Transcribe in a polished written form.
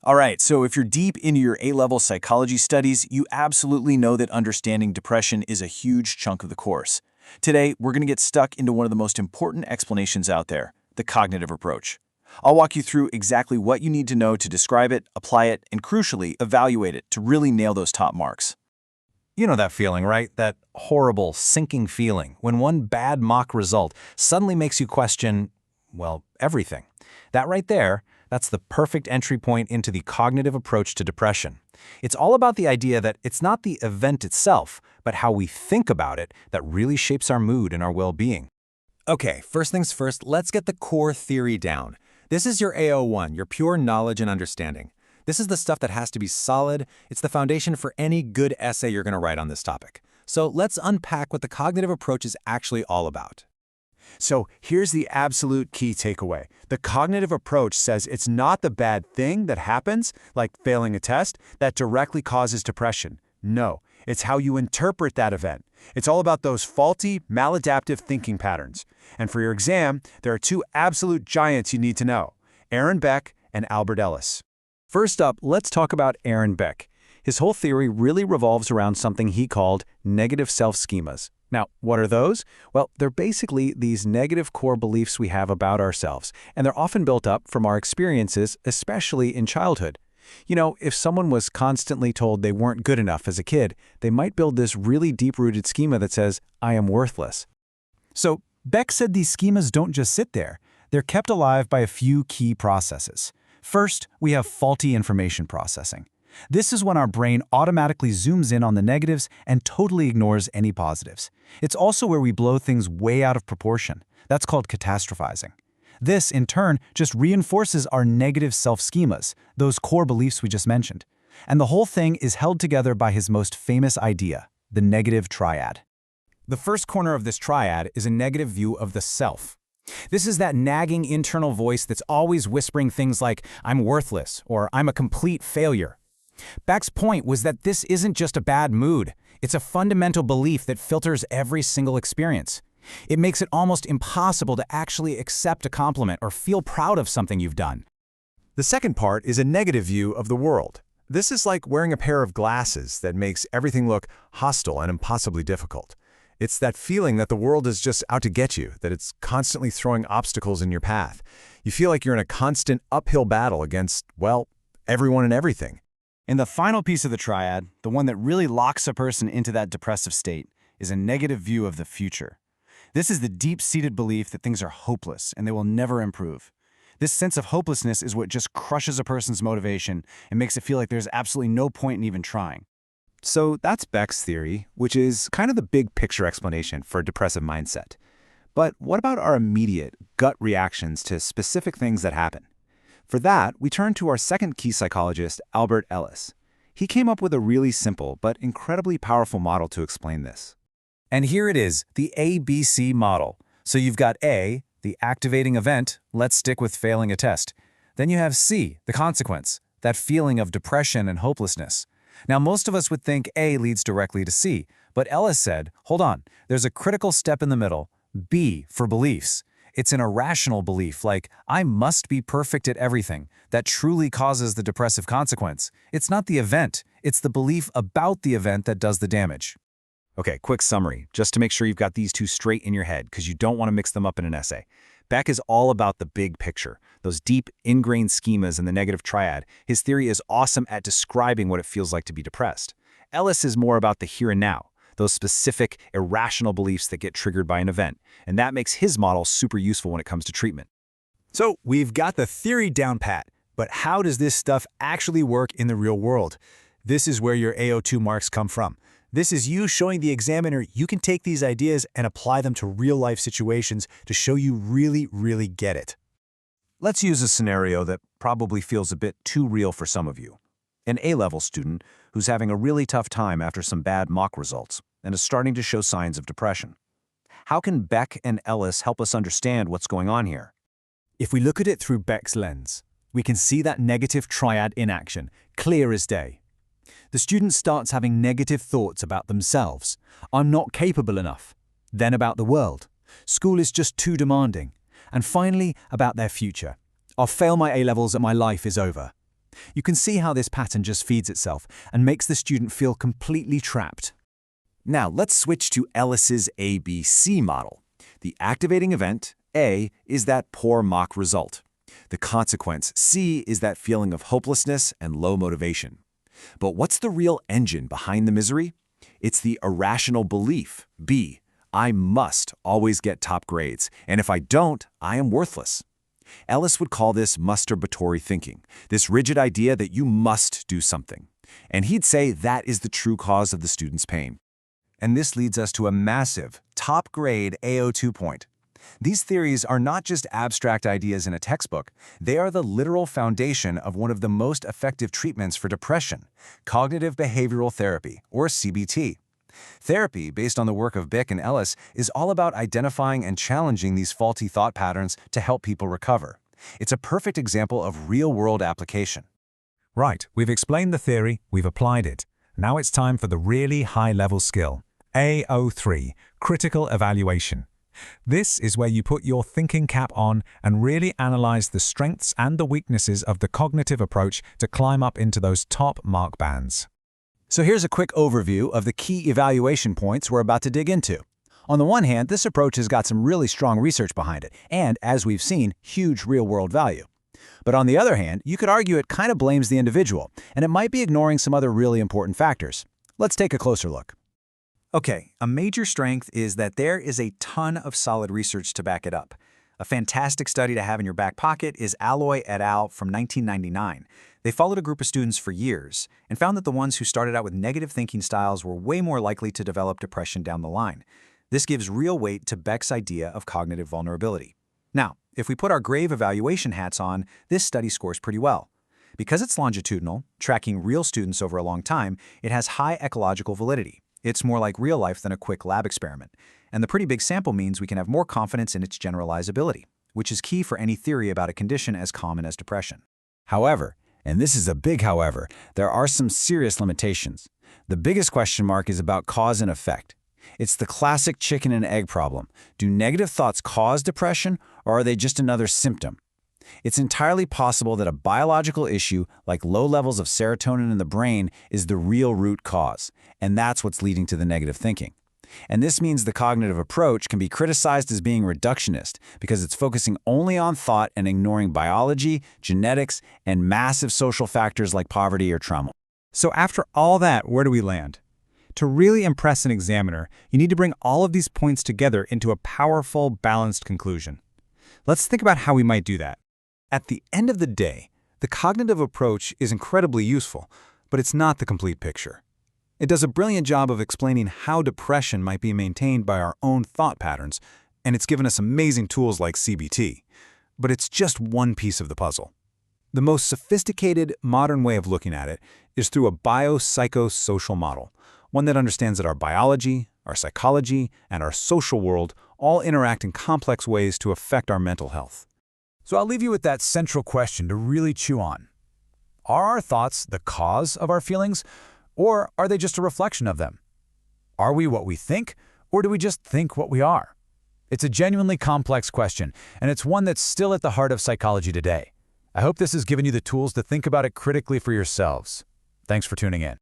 All right, so if you're deep into your A-level psychology studies, you absolutely know that understanding depression is a huge chunk of the course. Today, we're going to get stuck into one of the most important explanations out there, the cognitive approach. I'll walk you through exactly what you need to know to describe it, apply it, and crucially, evaluate it to really nail those top marks. You know that feeling, right? That horrible, sinking feeling when one bad mock result suddenly makes you question, well, everything. That right there, that's the perfect entry point into the cognitive approach to depression. It's all about the idea that it's not the event itself, but how we think about it that really shapes our mood and our well-being. Okay, first things first, let's get the core theory down. This is your AO1, your pure knowledge and understanding. This is the stuff that has to be solid. It's the foundation for any good essay you're going to write on this topic. So let's unpack what the cognitive approach is actually all about. So here's the absolute key takeaway. The cognitive approach says it's not the bad thing that happens, like failing a test, that directly causes depression. No, it's how you interpret that event. It's all about those faulty, maladaptive thinking patterns. And for your exam, there are two absolute giants you need to know, Aaron Beck and Albert Ellis. First up, let's talk about Aaron Beck. His whole theory really revolves around something he called negative self-schemas. Now, what are those? Well, they're basically these negative core beliefs we have about ourselves, and they're often built up from our experiences, especially in childhood. You know, if someone was constantly told they weren't good enough as a kid, they might build this really deep-rooted schema that says, I am worthless. So, Beck said these schemas don't just sit there. They're kept alive by a few key processes. First, we have faulty information processing. This is when our brain automatically zooms in on the negatives and totally ignores any positives. It's also where we blow things way out of proportion. That's called catastrophizing. This, in turn, just reinforces our negative self-schemas, those core beliefs we just mentioned. And the whole thing is held together by his most famous idea, the negative triad. The first corner of this triad is a negative view of the self. This is that nagging internal voice that's always whispering things like, I'm worthless, or I'm a complete failure. Beck's point was that this isn't just a bad mood. It's a fundamental belief that filters every single experience. It makes it almost impossible to actually accept a compliment or feel proud of something you've done. The second part is a negative view of the world. This is like wearing a pair of glasses that makes everything look hostile and impossibly difficult. It's that feeling that the world is just out to get you, that it's constantly throwing obstacles in your path. You feel like you're in a constant uphill battle against, well, everyone and everything. And the final piece of the triad, the one that really locks a person into that depressive state, is a negative view of the future. This is the deep-seated belief that things are hopeless and they will never improve. This sense of hopelessness is what just crushes a person's motivation and makes it feel like there's absolutely no point in even trying. So that's Beck's theory, which is kind of the big picture explanation for a depressive mindset. But what about our immediate gut reactions to specific things that happen? For that, we turn to our second key psychologist, Albert Ellis. He came up with a really simple but incredibly powerful model to explain this. And here it is, the ABC model. So you've got A, the activating event, let's stick with failing a test. Then you have C, the consequence, that feeling of depression and hopelessness. Now, most of us would think A leads directly to C, but Ellis said, hold on, there's a critical step in the middle, B for beliefs. It's an irrational belief, like, I must be perfect at everything, that truly causes the depressive consequence. It's not the event, it's the belief about the event that does the damage. Okay, quick summary, just to make sure you've got these two straight in your head, because you don't want to mix them up in an essay. Beck is all about the big picture, those deep, ingrained schemas in the negative triad. His theory is awesome at describing what it feels like to be depressed. Ellis is more about the here and now, those specific, irrational beliefs that get triggered by an event, and that makes his model super useful when it comes to treatment. So we've got the theory down pat, but how does this stuff actually work in the real world? This is where your AO2 marks come from. This is you showing the examiner you can take these ideas and apply them to real-life situations to show you really get it. Let's use a scenario that probably feels a bit too real for some of you. An A-level student who's having a really tough time after some bad mock results and is starting to show signs of depression. How can Beck and Ellis help us understand what's going on here? If we look at it through Beck's lens, we can see that negative triad in action, clear as day. The student starts having negative thoughts about themselves. I'm not capable enough. Then about the world. School is just too demanding. And finally, about their future. I'll fail my A-levels and my life is over. You can see how this pattern just feeds itself and makes the student feel completely trapped. Now, let's switch to Ellis's ABC model. The activating event, A, is that poor mock result. The consequence, C, is that feeling of hopelessness and low motivation. But what's the real engine behind the misery? It's the irrational belief, B, I must always get top grades, and if I don't, I am worthless. Ellis would call this masturbatory thinking, this rigid idea that you must do something. And he'd say that is the true cause of the student's pain. And this leads us to a massive, top-grade AO2 point. These theories are not just abstract ideas in a textbook. They are the literal foundation of one of the most effective treatments for depression, cognitive behavioral therapy, or CBT. Therapy, based on the work of Bick and Ellis, is all about identifying and challenging these faulty thought patterns to help people recover. It's a perfect example of real-world application. Right, we've explained the theory, we've applied it. Now it's time for the really high-level skill. AO3, Critical Evaluation. This is where you put your thinking cap on and really analyze the strengths and the weaknesses of the cognitive approach to climb up into those top mark bands. So here's a quick overview of the key evaluation points we're about to dig into. On the one hand, this approach has got some really strong research behind it, and, as we've seen, huge real-world value. But on the other hand, you could argue it kind of blames the individual, and it might be ignoring some other really important factors. Let's take a closer look. Okay, a major strength is that there is a ton of solid research to back it up. A fantastic study to have in your back pocket is Alloy et al. From 1999. They followed a group of students for years and found that the ones who started out with negative thinking styles were way more likely to develop depression down the line. This gives real weight to Beck's idea of cognitive vulnerability. Now, if we put our grave evaluation hats on, this study scores pretty well. Because it's longitudinal, tracking real students over a long time, it has high ecological validity. It's more like real life than a quick lab experiment. And the pretty big sample means we can have more confidence in its generalizability, which is key for any theory about a condition as common as depression. However, and this is a big however, there are some serious limitations. The biggest question mark is about cause and effect. It's the classic chicken and egg problem. Do negative thoughts cause depression, or are they just another symptom? It's entirely possible that a biological issue like low levels of serotonin in the brain is the real root cause, and that's what's leading to the negative thinking. And this means the cognitive approach can be criticized as being reductionist because it's focusing only on thought and ignoring biology, genetics, and massive social factors like poverty or trauma. So after all that, where do we land? To really impress an examiner, you need to bring all of these points together into a powerful, balanced conclusion. Let's think about how we might do that. At the end of the day, the cognitive approach is incredibly useful, but it's not the complete picture. It does a brilliant job of explaining how depression might be maintained by our own thought patterns, and it's given us amazing tools like CBT. But it's just one piece of the puzzle. The most sophisticated, modern way of looking at it is through a biopsychosocial model, one that understands that our biology, our psychology, and our social world all interact in complex ways to affect our mental health. So I'll leave you with that central question to really chew on. Are our thoughts the cause of our feelings, or are they just a reflection of them? Are we what we think, or do we just think what we are? It's a genuinely complex question, and it's one that's still at the heart of psychology today. I hope this has given you the tools to think about it critically for yourselves. Thanks for tuning in.